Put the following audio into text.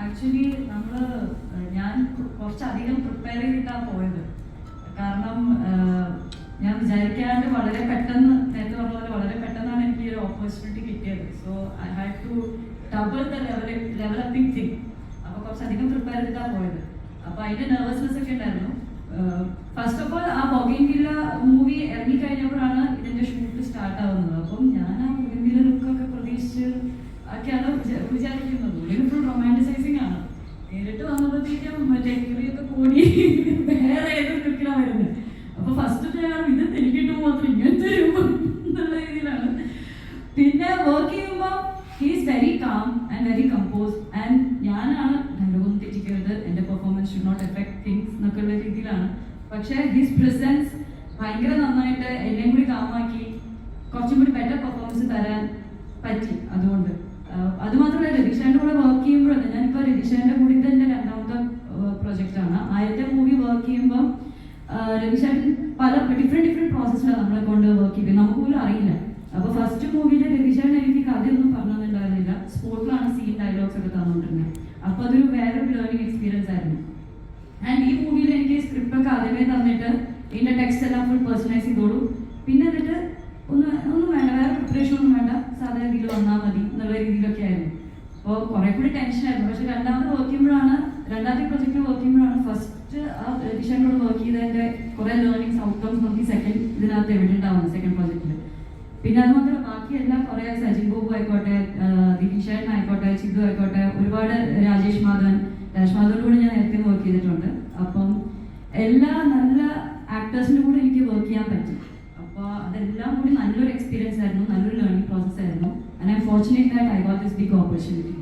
Actually ഞാൻ കുറച്ചധികം prepare ചെയ്തിട്ടാണ് പോയത്. കാരണം ഞാൻ വിചാരിക്കാണ്ട് വളരെ പെട്ടെന്ന്, നേരത്തെ പറഞ്ഞ പോലെ വളരെ പെട്ടെന്നാണ് എനിക്ക് ഈ ഒരു ഓപ്പർച്യൂണിറ്റി കിട്ടിയത്. So I had to double the developing thing. അപ്പോൾ കുറച്ചധികം പ്രിപ്പയർ ചെയ്തിട്ടാണ് പോയത്. അപ്പോൾ അതിൻ്റെ നെർവസ്നെസ് ഒക്കെ ഉണ്ടായിരുന്നു. ഫസ്റ്റ് ഓഫ് ഓൾ ആ ബൊഗെയിൻവില്ല മൂവി ഇറങ്ങിക്കഴിഞ്ഞപ്പോഴാണ് ഇതിൻ്റെ ഷൂട്ട് സ്റ്റാർട്ട് ആവുന്നത്. അപ്പം ഞാൻ ആ ബൊഗെയിൻവില്ല ലുക്കൊക്കെ പ്രതീക്ഷിച്ച് ഒക്കെയാണ് വിചാരിക്കുന്നത്. ഒരു ഫുൾ റൊമാൻറ്റിസൈസിങ് ആണ്. നേരിട്ട് വന്നപ്പോഴത്തേക്കും മറ്റേ കിളിയൊക്കെ കൂടി വേറെ ഏതൊരു ലുക്കിലാണ് വരുന്നത്. അപ്പോൾ ഫസ്റ്റ് ഞാൻ ഇത് തെളിക്കിട്ട് മാത്രം ഇങ്ങനത്തെ എന്നുള്ള രീതിയിലാണ്. പിന്നെ വർക്ക് ചെയ്യുമ്പോൾ he's very calm and very compose. And ഞാനാണ് ഡയലോഗൊന്നും തെറ്റിക്കരുത്, എൻ്റെ performance should not affect things എന്നൊക്കെയുള്ള രീതിയിലാണ്. പക്ഷേ ഹിസ് പ്രസൻസ് ഭയങ്കര നന്നായിട്ട് എന്നെയും കൂടി കാമാക്കി കുറച്ചും കൂടി ബെറ്റർ പെർഫോമൻസ് തരാൻ പറ്റി. അതുകൊണ്ട് അതുമാത്രമല്ല, രതീഷേൻ്റെ കൂടെ വർക്ക് ചെയ്യുമ്പോഴല്ല, ഞാനിപ്പോൾ രതീഷേൻ്റെ കൂടി ഇത് എൻ്റെ രണ്ടാമത്തെ പ്രൊജക്റ്റാണ്. ആദ്യത്തെ മൂവി വർക്ക് ചെയ്യുമ്പോൾ രതീഷേൻ പല ഡിഫറെൻറ്റ് പ്രോസസ്സിലാണ് നമ്മളെ കൊണ്ട് വർക്ക് ചെയ്യുന്നത്. നമുക്ക് പോലും അറിയില്ല. അപ്പോൾ ഫസ്റ്റ് മൂവിയിൽ രതീഷേൻ എനിക്ക് കഥയൊന്നും പറഞ്ഞിട്ടുണ്ടായിരുന്നില്ല. സ്പോട്ടിലാണ് സീൻ ഡയലോഗ്സ് ഒക്കെ തന്നിട്ടുള്ളത്. അപ്പോൾ അതൊരു വേറൊരു ലേണിംഗ് എക്സ്പീരിയൻസ് ആയിരുന്നു. ആൻഡ് ഈ മൂവിയിൽ എനിക്ക് സ്ക്രിപ്റ്റൊക്കെ ആദ്യമേ തന്നിട്ട് ഇതിൻ്റെ ടെക്സ്റ്റ് എല്ലാം ഫുൾ പേഴ്സണലൈസ് ചെയ്തോളൂ. പിന്നെ എന്നിട്ട് ഒന്നും വേണ്ട, വേറെ പ്രിപ്പറേഷൻ ഒന്നും വേണ്ട, സാധാരണ രീതിയിൽ വന്നാൽ മതി എന്നുള്ള രീതിയിലൊക്കെ ആയിരുന്നു. അപ്പോൾ കുറേ കൂടി ടെൻഷനായിരുന്നു. പക്ഷേ രണ്ടാമത്തെ പ്രൊജക്റ്റ് വർക്ക് ചെയ്യുമ്പോഴാണ് ഫസ്റ്റ് ആ രതീഷേനോട് വർക്ക് ചെയ്തതിൻ്റെ കുറേ ലേണിങ്സ് ഔട്ട്കംസ് നമുക്ക് സെക്കൻഡ് ഇതിനകത്ത് എവിഡൻ്റ് ആവുന്നത്, സെക്കൻഡ് പ്രൊജക്റ്റിൽ. പിന്നെ അത് മാത്രമല്ല, ബാക്കിയെല്ലാം കുറേ സജിൻ ബോബു ആയിക്കോട്ടെ, ദിലീഷേൻ ആയിക്കോട്ടെ, ചിതു ആയിക്കോട്ടെ, ഒരുപാട് രാജേഷ് മാധവനോട് കൂടി ഞാൻ നേരത്തെ വർക്ക് ചെയ്തിട്ടുണ്ട്. അപ്പം എല്ലാ നല്ല ആക്ടേഴ്സിൻ്റെ കൂടെ എനിക്ക് വർക്ക് ചെയ്യാൻ പറ്റി. അപ്പോൾ അതെല്ലാം കൂടി നല്ലൊരു എക്സ്പീരിയൻസ് ആയിരുന്നു, നല്ലൊരു ലേണിംഗ് പ്രോസസ് ആയിരുന്നു. And I am fortunate that I got this big opportunity.